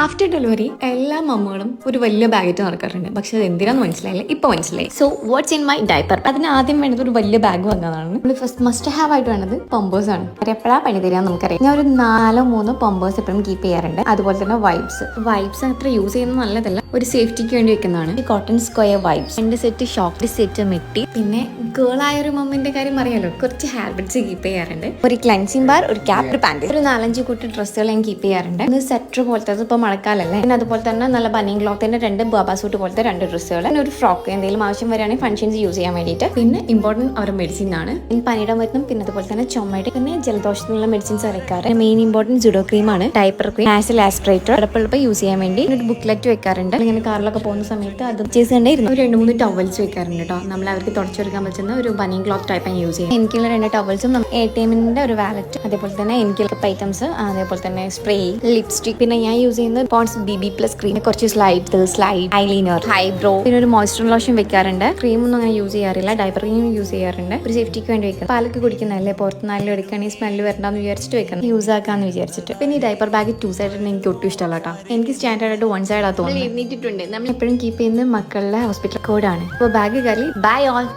After delivery എല്ലാ മമ്മകളും ഒരു വലിയ ബാഗായിട്ട് നടക്കാറുണ്ട്. പക്ഷെ അത് എന്തിനാന്ന് മനസ്സിലായില്ല, ഇപ്പൊ മനസ്സിലായി. So what's in my diaper? അതിന് ആദ്യം വേണ്ടത് ഒരു വലിയ ബാഗ് വാങ്ങാനാണ്. നമ്മൾ ഫസ്റ്റ് മസ്റ്റ് ഹാവ് ആയിട്ട് വേണ്ടത് പമ്പേഴ്സ് ആണ്. എപ്പോഴാ പണി തരാന്ന് നമുക്കറിയാം. ഞാൻ ഒരു 4-3 പമ്പേഴ്സ് എപ്പോഴും കീപ്പ് ചെയ്യാറുണ്ട്. അതുപോലെ തന്നെ വൈബ്സ് അത്ര യൂസ് ചെയ്യുന്നത് നല്ലതല്ല, ഒരു സേഫ്റ്റിക്ക് വേണ്ടി വെക്കുന്നതാണ്. Cotton square wipes, 2 set socks, set മെറ്റി. പിന്നെ ഗേൾ ആയ ഒരു മമ്മിന്റെ കാര്യം അറിയാലോ, കുറച്ച് ഹാബിറ്റ്സ് കീപ്പ് ചെയ്യാറുണ്ട്. ഒരു ക്ലൻസിംഗ് ബാർ, ഒരു ക്യാപ്പ്, ഒരു പാന്റ്, ഒരു 4-5 കൂട്ടി ഡ്രസ്സുകൾ ഞാൻ കീപ്പ് ചെയ്യാറുണ്ട്. ഒന്ന് സെറ്റർ പോലത്തെ, ഇപ്പൊ മഴക്കാലല്ലേ. പിന്നെ അതുപോലെ തന്നെ നല്ല ബനിയൻ ക്ലോത്തിന്റെ 2 ബാബാ സൂട്ട് പോലത്തെ 2 ഡ്രസ്സുകൾ, പിന്നെ ഒരു ഫ്രോക്ക്, എന്തെങ്കിലും ആവശ്യം വരികയാണെങ്കിൽ ഫംഗ്ഷൻസ് യൂസ് ചെയ്യാൻ വേണ്ടിയിട്ട്. പിന്നെ ഇമ്പോർട്ടന്റ് അവരുടെ മെഡിസിൻ ആണ്, പനിയുടെ മരുന്നും പിന്നെ അതുപോലെ തന്നെ ചുമയുടെ പിന്നെ ജലദോഷത്തിനുള്ള മെഡിസിൻസ് വെക്കാറ്. മെയിൻ ഇമ്പോർട്ടന്റ് ജുഡോ ക്രീമാണ്, ഡൈപ്പർ ക്രീം, നാസൽ ആസ്പിറേറ്റർ, എളുപ്പം യൂസ് ചെയ്യാൻ വേണ്ടി ഒരു ബുക്ക്ലെറ്റ് വെക്കാറുണ്ട്. ഇങ്ങനെ കാറിലൊക്കെ പോകുന്ന സമയത്ത് അത് ചെയ്തിട്ടുണ്ടായിരുന്നു. 2-3 ടവൽസ് വെക്കാറുണ്ട് കേട്ടോ. നമ്മൾ അവർക്ക് തുടച്ചെടുക്കാൻ പറ്റുന്ന ഒരു ബനിയൻ ക്ലോത്ത് ടൈപ്പ് യൂസ് ചെയ്യും. എനിക്കുള്ള 2 ടവൽസും ATM ഒരു വാലറ്റ്, അതേപോലെ തന്നെ എനിക്കുള്ള ഐറ്റംസ്, അതേപോലെ തന്നെ സ്പ്രേ, ലിപ്സ്റ്റിക്, പിന്നെ ഞാൻ യൂസ് ചെയ്യുന്നത് പോൺസ് BB+ ക്രീം, കുറച്ച് സ്ലൈഡ് ഐലൈനർ, ഐബ്രോ, പിന്നെ ഒരു മോയ്സ്ചർ ലോഷൻ വെക്കാറുണ്ട്. ക്രീം ഒന്നും അങ്ങനെ യൂസ് ചെയ്യാറില്ല, ഡൈപ്പർ ക്രീം യൂസ് ചെയ്യാറുണ്ട്. ഒരു സേഫ്റ്റിക്ക് വേണ്ടി വെക്കാം. പാലൊക്കെ കുടിക്കുന്നതല്ലേ, പുറത്ത് നല്ല എടുക്കുകയാണെങ്കിൽ സ്മെല്ല് വരണ്ടെന്ന് വിചാരിച്ചിട്ട് വെക്കണം, യൂസ് ആക്കാന്ന് വിചാരിച്ചിട്ട്. പിന്നെ ഈ ഡൈപ്പർ ബാഗ് 2 സൈഡ് എനിക്ക് ഒട്ടും ഇഷ്ടമല്ല കേട്ടോ. എനിക്ക് സ്റ്റാൻഡേർഡ് ആയിട്ട് 1 സൈഡാ തോന്നുന്നത്. എഴുതിയിട്ടുണ്ട് നമ്മൾ എപ്പോഴും കീപ്പ് ചെയ്യുന്നത് മക്കളുടെ ഹോസ്പിറ്റൽ കോഡാണ്. അപ്പോൾ ബാഗ് കയറി ബൈ ഓൾ.